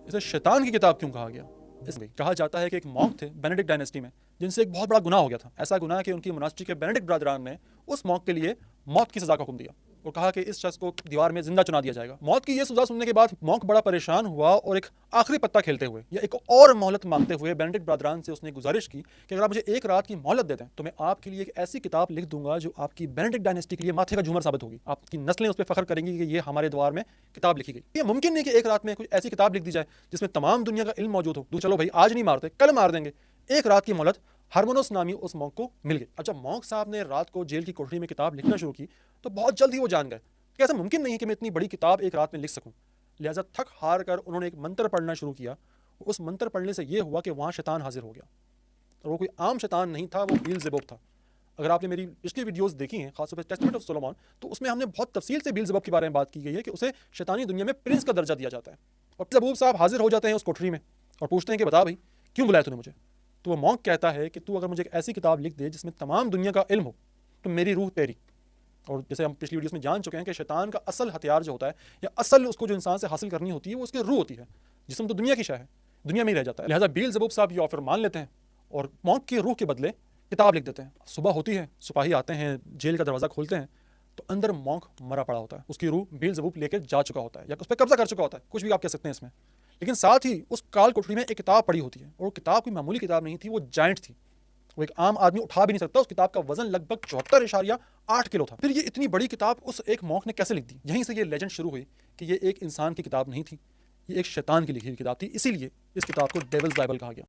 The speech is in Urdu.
اسے شیطان کی کتاب کیوں کہا گیا؟ اس میں کہا جاتا ہے کہ ایک مونک تھے بینیڈکٹ ڈائنیسٹی میں، جن سے ایک بہت بڑا گناہ ہو گیا تھا. ایسا گناہ کہ ان کی مناسٹری کے بینیڈکٹ برادران نے اس مونک کے لیے موت کی سزا کا حکم دیا اور کہا کہ اس شخص کو دیوار میں زندہ چنا دیا جائے گا. موت کی یہ سزا سننے کے بعد مونک بڑا پریشان ہوا اور ایک آخری پتا کھیلتے ہوئے یا ایک اور مہلت مانگتے ہوئے بینیڈکٹ برادران سے اس نے گزارش کی کہ اگر آپ مجھے ایک رات کی مہلت دے دیں تو میں آپ کے لیے ایک ایسی کتاب لکھ دوں گا جو آپ کی بینیڈکٹ ڈائنیسٹی کے لیے ماتھے کا جھومر ثابت ہوگی. آپ کی نسلیں اس پہ فخر کریں گی کہ یہ ہمارے دوار میں کتاب لکھی گئی. یہ ممکن نہیں کہ ایک رات میں کوئی ایسی کتاب لکھ دی جائے جس میں تمام دنیا کا علم موجود ہو. چلو بھائی آج نہیں مارتے کل مار دیں گے. ایک رات کی مہلت ہرمونوس نامی اس مونک کو مل گئی. اب جب مونک صاحب نے رات کو جیل کی کوٹری میں کتاب لکھنا شروع کی تو بہت جلد ہی وہ جان گئے کہ ایسا ممکن نہیں کہ میں اتنی بڑی کتاب ایک رات میں لکھ سکوں. لہٰذا تھک ہار کر انہوں نے ایک منتر پڑھنا شروع کیا. اس منتر پڑھنے سے یہ ہوا کہ وہاں شیطان حاضر ہو گیا اور وہ کوئی عام شیطان نہیں تھا، وہ بیلزبوب تھا. اگر آپ نے میری پچھلی ویڈیوز دیکھی ہیں خاص طور پہ ٹیسٹمنٹ آف سولومون تو اس میں ہم نے بہت تفصیل سے بیلزبوب کے بارے میں بات کی گئی ہے کہ اسے شیطانی دنیا میں پرنس کا درجہ دیا جاتا ہے. اور بیلزبوب صاحب حاضر ہو جاتے ہیں اس کوٹری میں اور پوچھتے ہیں کہ بتا بھائی کیوں بلایا تو نے مجھے؟ تو وہ مونک کہتا ہے کہ تو اگر مجھے ایک ایسی کتاب لکھ دے جس میں تمام دنیا کا علم ہو تو میری روح تیری. اور جیسے ہم پچھلی ویڈیوز میں جان چکے ہیں کہ شیطان کا اصل ہتھیار جو ہوتا ہے یا اصل اس کو جو انسان سے حاصل کرنی ہوتی ہے وہ اس کی روح ہوتی ہے. جسم تو دنیا کی شے ہے، دنیا میں ہی رہ جاتا ہے. لہٰذا بیلزبوب صاحب یہ آفر مان لیتے ہیں اور مونک کی روح کے بدلے کتاب لکھ دیتے ہیں. صبح ہوتی ہے، سپاہی آتے ہیں، جیل کا دروازہ کھولتے ہیں تو اندر مونک مرا پڑا ہوتا ہے. اس کی روح بیلزبوب لے کے جا چکا ہوتا ہے یا اس پہ قبضہ کر چکا ہوتا ہے، کچھ بھی آپ کہہ سکتے ہیں اس میں. لیکن ساتھ ہی اس کال کوٹری میں ایک کتاب پڑی ہوتی ہے اور وہ کتاب کوئی معمولی کتاب نہیں تھی، وہ جائنٹ تھی. وہ ایک عام آدمی اٹھا بھی نہیں سکتا. اس کتاب کا وزن لگ بھگ 74.8 کلو تھا. پھر یہ اتنی بڑی کتاب اس ایک مونک نے کیسے لکھ دی؟ یہیں سے یہ لیجنڈ شروع ہوئی کہ یہ ایک انسان کی کتاب نہیں تھی، یہ ایک شیطان کی لکھی ہوئی کتاب تھی. اسی لیے اس کتاب کو ڈیولز بائبل کہا گیا.